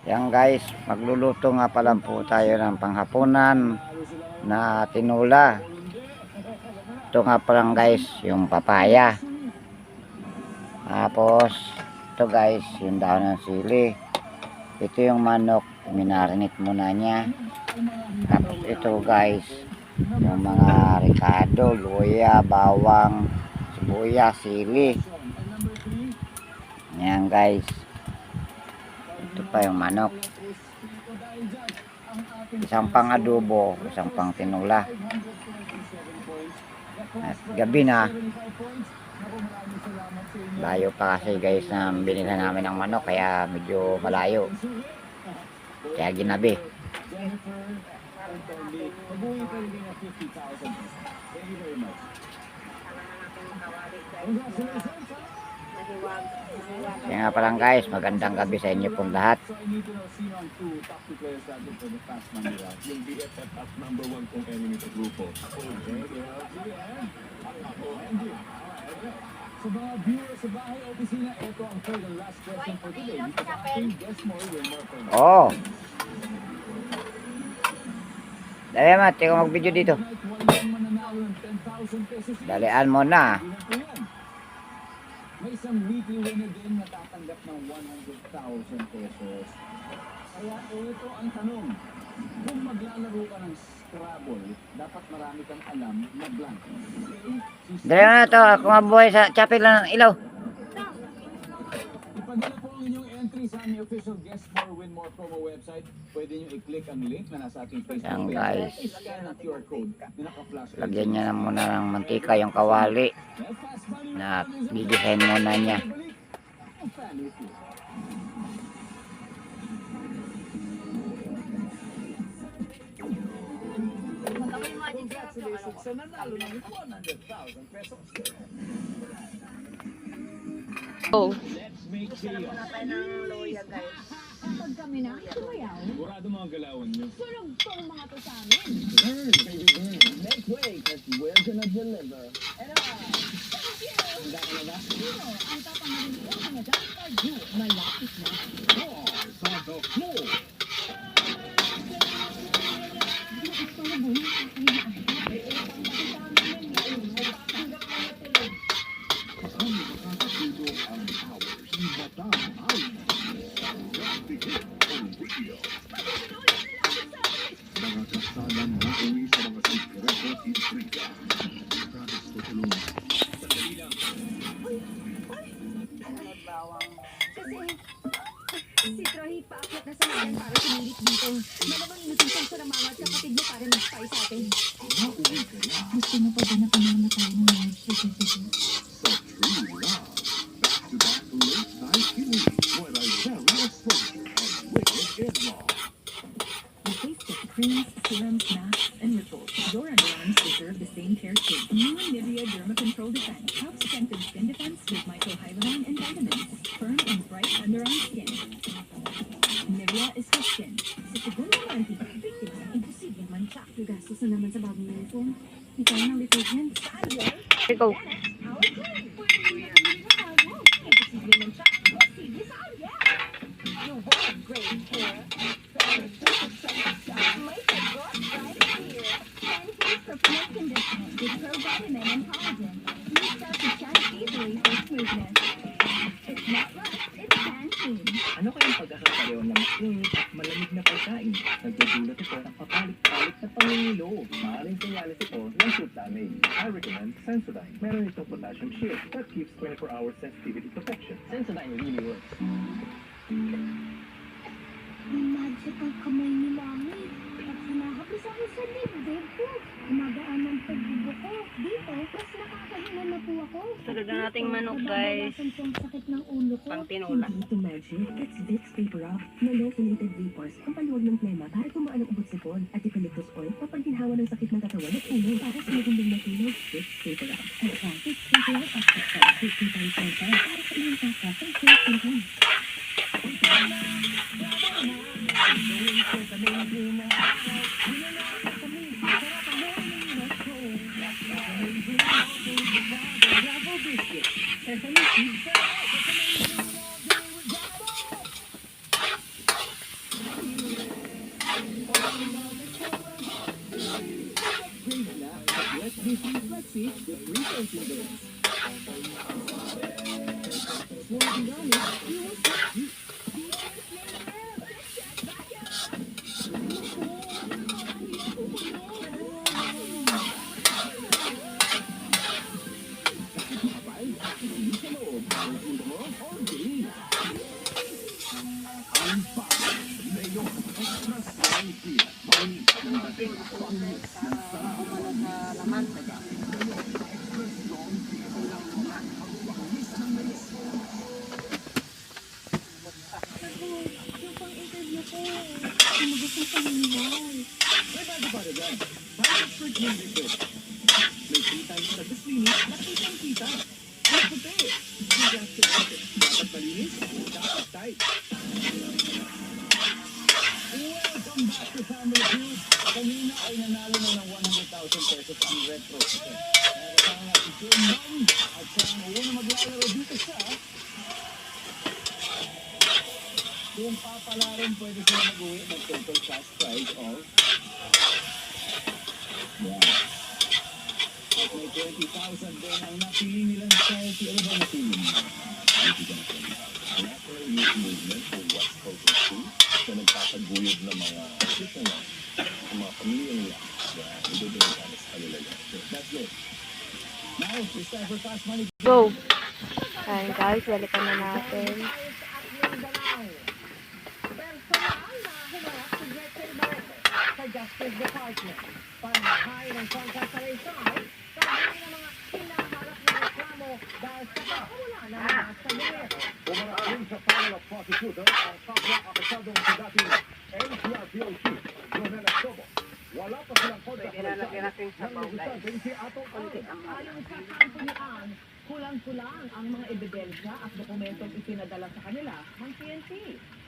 Yan guys, magluluto nga pala po tayo ng panghapunan na tinula. Ito nga pala guys, yung papaya. Tapos, ito guys, yung dahon ng sili. Ito yung manok, minarinate muna niya. Tapos ito guys, yung mga ricado, luya, bawang, sibuyas, sili. Yan guys. Ito pa yung manok. Isang pang adobo, isang pang tinula. At gabi na. Layo pa kasi guys na binila namin ng manok kaya medyo malayo. Kaya ginabi. Kaya nga palang guys, magandang gabi sa inyo pong lahat. Sa mga viewers sa bahay opisina, ito ang third and last question for today. Dito sa ating Guess More, Win More program. Oh. Dali mat, ikaw mag-video dito. Dalian mo na. May isang weekly winner din na tatanggap ng 100,000 pesos. Kaya ito ang tanong. Kung maglalaro ka ng Scrabble, dapat marami kang alam na blank. Dali na to, ako mabuhay sa chapel lang ng ilaw. Ipadala po ang inyong entry sa aming official Guess More, Win More promo website. Pwede nyo i-click ang link na nasa ating Facebook Yan, page. guys. I-scan ang QR code na naka-flash. Lagyan niya na muna ng mantika yung kawali. Na didesign muna niya. Congratulations sa nanalo ng 100,000 pesos. Oh. Let's make chaos. Pag kami na, sumayaw. Burado mga galawan nyo. Sunog tong mga to sa amin. Burn, baby, burn. Make way, cause we're gonna deliver. And Thank you! handa ka na ba? Sino ang tapangalan ko sa Madagascar Zoo? Malapit na. Stars on the floor. Gusto na buhay sa akin. Ang makakasudo ang powers ni Madame Ali. Just became unreal. Mga kasalan na uwi sa mga sikreto intriga. Promise to tulungan. Sandali lang. Kasi si Troy paakyat na sa namin para sumilip dito. Malamang inutusan sa mama at kapatid mo para mag-spy sa atin. Nauwi ka na Gusto mo pa ba na panahon na tayo ng marriage certificate? sa True Love. Back-to-back late-night kilig. When I marry a soldier and wicked in-law. Replace the creams, serums, masks, and ripples. Your underarms deserve the same care too. New Nivea Derma Control Defense helps strengthen skin defense with microhyaluron and vitamins. Firm and bright underarm skin. Nivea is for skin. Sa segundo anti-victims, imposible man siya. Gagastos na naman sa bagong uniform. Ikaw ang detergent. Ikaw. Imposible man siya. Posible sa alya. You want great hair. May sagot right here. Sensitive for pure conditioning with provitamin and collagen. You start to shine easily for smoothness. It's not rough, it's Pantene. Ano kayang pagkakapareho ng mainit at malamig na pagkain? Nagdudulot ito ng papalit-palit na pangingilo. Maaaring senyales ito ng food damage. I recommend Sensodyne. Meron itong potassium shield that keeps 24-hour sensitivity protection. Sensodyne really works. Magic ang kamay ni Mami. At hinahapis ako sa dibdib ko. Gumagaan ng pagbubo ko. Dito, mas nakakahinga na po ako. Sunod na nating manok, guys. Nababawasan po ang sakit ng ulo ko. Pang tinula. Hindi ito magic. It's Vicks Vapor Rub. Naloconated vapors. Ang paluwag ng plema para tumaan ang ubot sipon. At eucalyptus oil papaginhawa ng sakit ng katawan at ulo. Para sa magandang matulog, Vicks Vapor Rub. At Vicks Vapor Rub at Vicks Vapor Rub para sa iyong kaka sa iyong D3 Flexi with resourcing days. Sword gamit, iwas sa loob. Susunod mo, or days. Ang bago, Mayo Extra Strong Tea. Maunis ng dating, pangis ng sarap. Mayo Extra Strong Tea. Walang mga ang pangis ng mayo. Yung pang-interview ko, sumugod sa panginoon. May bago pa rin yan. Bago for music ko. May free time sa Disney, nakitang-kita. Ang puti. Bigas sa atin. Dapat malinis, dapat tight. Welcome back to Family Feud. Kanina ay nanalo na ng 100,000 pesos ang retro. Kasama si Jim Mom at sa una maglalaro dito sa kung papalarin, pwede sila mag-uwi ng total cash prize of at may 20,000 din ang napili nilang charity. Ano ba napili nila? National Youth Movement for West Coast School na nagpapaguyod ng mga sitwasyon sa mga pamilyang nila na ibibigay sa kanila yan. That's good. Now, it's time for Fast Money. Go! Ayan guys, balikan na natin. sa Justice Department para makain ng pagkasalaysay sa mga hinaharap na reklamo dahil sa pagkawala ng mga saluero. Umaraaling sa panel of prosecutor ang kapwa akasadong sa dating NCRPO chief, Jonel Escobo. Wala pa silang pagkasalaysay ng negosanteng si Atong Ang. Ayon sa kampo ni Ang, kulang-kulang ang mga ebidensya at dokumentong ipinadala sa kanila ng PNP.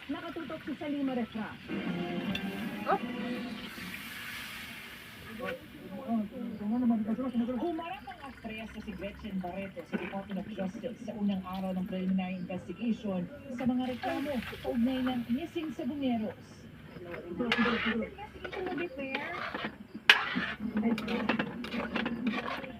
Nakatutok si Salima Refra. Humarap ang aktres na si Gretchen Barreto sa Department of Justice sa unang araw ng preliminary investigation sa mga reklamo kaugnay ng missing sabuneros.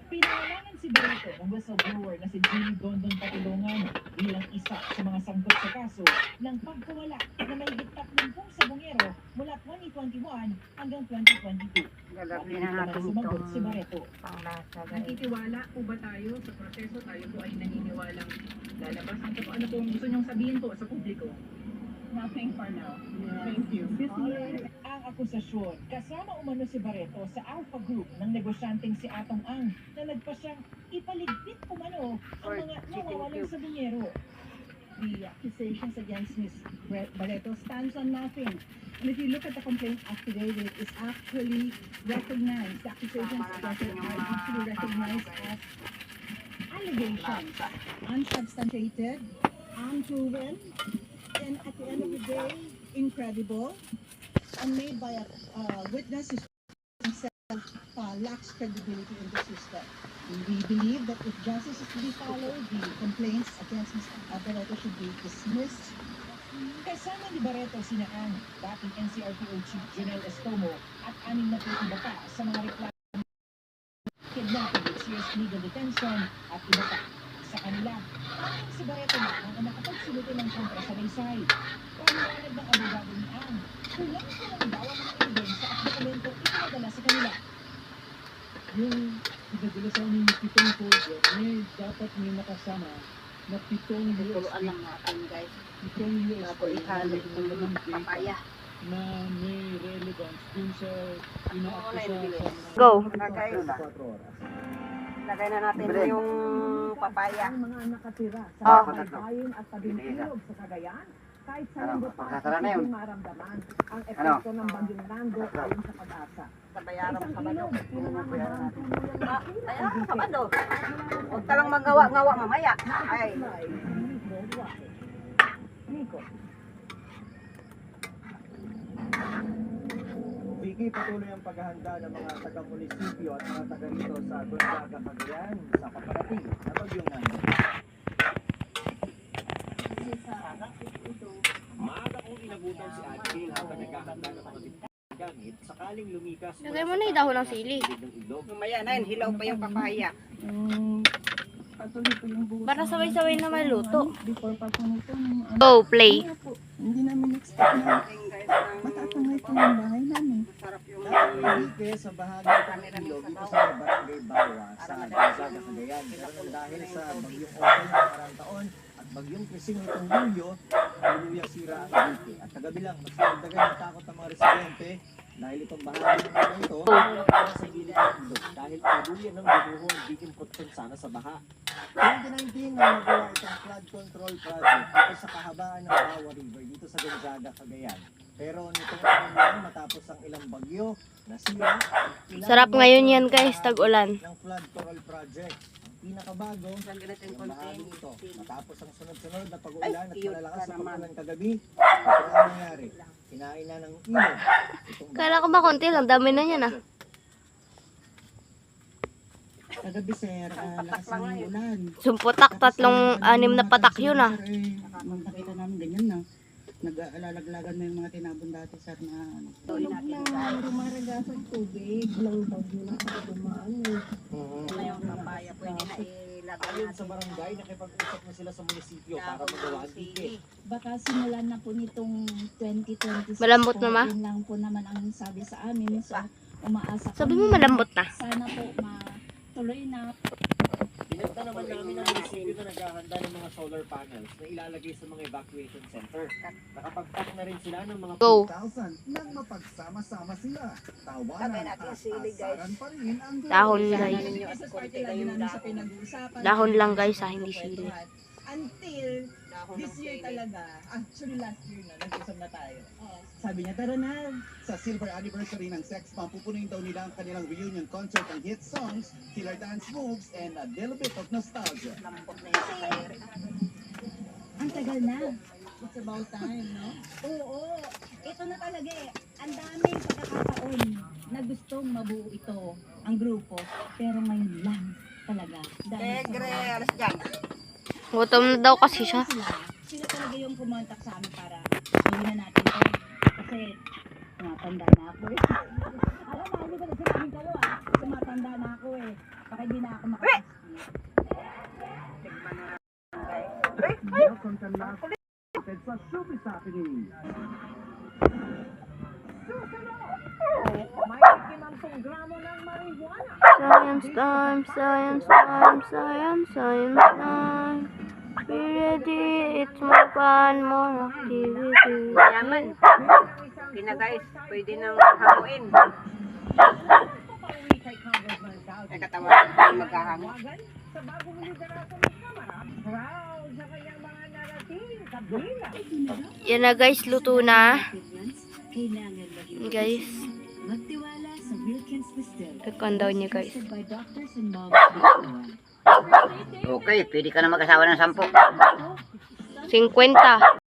Pinangalangan si Barreto ng whistleblower na si Jimmy Dondon Patulongan bilang isa sa mga sangkot sa kaso ng pagkawala na may higit 30 sabongero mula 2021 hanggang 2022. Lalagyan na natin Sumagot itong si Barreto. panglasa guys. Nakitiwala po ba tayo sa proseso? Tayo po ay naniniwalang lalabas. Ano po ang gusto niyong sabihin po sa publiko? Nothing for now. Thank you. Ang akusasyon, kasama umano si Barreto sa Alpha Group ng negosyanteng si Atong Ang na nagpa siyang ipaligpit umano ang mga nawawalang sabongero. The accusations against Ms. Barreto stands on nothing. And if you look at the complaint affidavit, it's actually recognized. The accusations against her are actually recognized as allegations, unsubstantiated, unproven, and at the end of the day, incredible, and made by a witness who himself lacks credibility in the system. We believe that if justice is to be followed, the complaints against Mr. Barreto should be dismissed. Kasama ni Barreto sina Ang, dating NCRPO Chief Jonel Escomo, at 6 na iba pa sa mga reklamo kidnapping with serious legal detention at iba pa. Sa kanila, parang si Barreto na ang nakapagsulito ng kontrasalaysay. Pamiwanag ng abogado ni Ang, kulang ko ng dawa ng ebidensya at dokumento ipinadala sa kanila. Yung pinadala sa amin yung 7 folder, dapat may nakasama na 7 Tuluan lang natin guys. 7 US Ako ihalo itong papaya. na may relevance dun sa inaakusa sa Go! 24 oras. Lagay na natin yung papaya. Ang mga nakatira Ah. sa Baybayin at Tabingilog sa Cagayan, kahit sa Ano, linggo pa, pagkasara na yun. hindi maramdaman ang epekto ng bagyong Nando ayon sa pag-asa. Sa bayaran Isang sa bado. ilog, pinangangabahan tuluyang Kaya sa bado. Huwag ka lang magawa-ngawa mamaya. Ay. Nico. Vicky, patuloy ang paghahanda ng mga taga-munisipyo at mga taga rito sa Gonzaga, Cagayan sa paparating na bagyong Nando. Maaga kong inabutan si Adkin habang naghahanda ng mga gamit sakaling lumikas Lagay mo na yung dahon ng sili. Mamaya na yun, hilaw pa yung papaya. Patuloy po yung buhos. Para sabay-sabay na maluto. Before pa po nito, nung ano, Go, play. kaya po, hindi namin expect na Ating guys, ng matatangay po yung bahay namin. masarap yung Dito sa bahagi ng ilog dito sa Barangay Bawa sa Gonzaga, Cagayan. Pero dahil sa bagyong Open ng karang taon at bagyong Krising nitong Hulyo, tuluyang sira ang dike. At kagabi lang, mas nagdagan ng takot ng mga residente dahil itong bahagi ng mga ito sa gilid ng ilog dahil tuluyan ng bubuhon dikimpot sana sa baha. 2019 na nagawa itong flood control project dito sa kahabaan ng Bawa River dito sa Gonzaga, Cagayan. Pero nitong ano lang, matapos ang ilang bagyo, nasira ilang Sarap ngayon yan guys, tag-ulan. ng flood control project. Ang pinakabago, lagyan natin yung konti. bahagi ito. Matapos ang sunod-sunod na pag-uulan at Ay, cute malalakas ka na naman. pag-ulan kagabi, ito ang nangyari. Kinain na ng ilog. Itong Kala ko ba konti lang, dami na yan ah. Kagabi sir, lakas ng ulan. Sumputak, 3-6 na patak yun ah. Nung nakita namin ganyan na, nag-aalalaglagan na yung mga tinabon dati sir na ano. Tuloy natin yung Rumaragas ang tubig, lang bagyo na dumaan. yung papaya. Pwede na ilagay Ayon natin. sa barangay, nakipag-usap na sila sa munisipyo para Dahon magawa ng ang dike. sili. Baka simulan na po nitong 2026 Malambot po, na ma? yun lang po naman ang sabi sa amin. So, umaasa Sabi kami mo malambot na. sana po matuloy na. Pinagda naman namin ang munisipyo na naghahanda ng mga solar panels na ilalagay sa mga evacuation center. Nakapag-pack na rin sila ng mga Go. 2,000 nang mapagsama-sama sila. Lagay Tawanan natin at sili, guys. asaran pa rin ang Dahon Sana guys. ninyo at konti kayong dahon. Dahon lang guys ah, hindi sili. Until Dahon ng this year sili. talaga, actually last year na, nag-usap na tayo. Sabi niya, tara na. Sa silver anniversary ng Sex Bomb, pupunuin daw nila ang kanilang reunion concert ng hit songs, killer dance moves, and a little bit of nostalgia. Lambot na yung papaya. Ang tagal na. It's about time, no? Oo, ito na talaga eh. Ang daming pagkakataon na gustong mabuo ito, ang grupo. Pero ngayon lang talaga. Tegre, alas dyan. Gutom na daw kasi siya. Sila talaga yung kumontak sa amin para gawin na natin ito. Kasi tumatanda na ako eh. Alam mo, hindi ko nagsasabihin kayo ah. Tumatanda na ako eh. Baka hindi na ako makapasok. Tikman na guys. Welcome to sa Showbiz Happening. May ikimangkong gramo ng marijuana. Science time, science time, science, science time. Be ready, it's more fun, more activity. Yaman. Kina guys, pwede nang hanguin. Papauwi kay Congressman Calvin. Ay katawan, maghahango. Tawagan sa bagong liderato ng Kamara. Proud sa kanyang mga narating kabila. Yan na guys, luto na. Kailangan maging Guys, magtiwala sa Wilkins Distill. tikman daw niya guys. Trusted by doctors and moms before. Okay, pwede ka na mag-asawa ng 10. 50.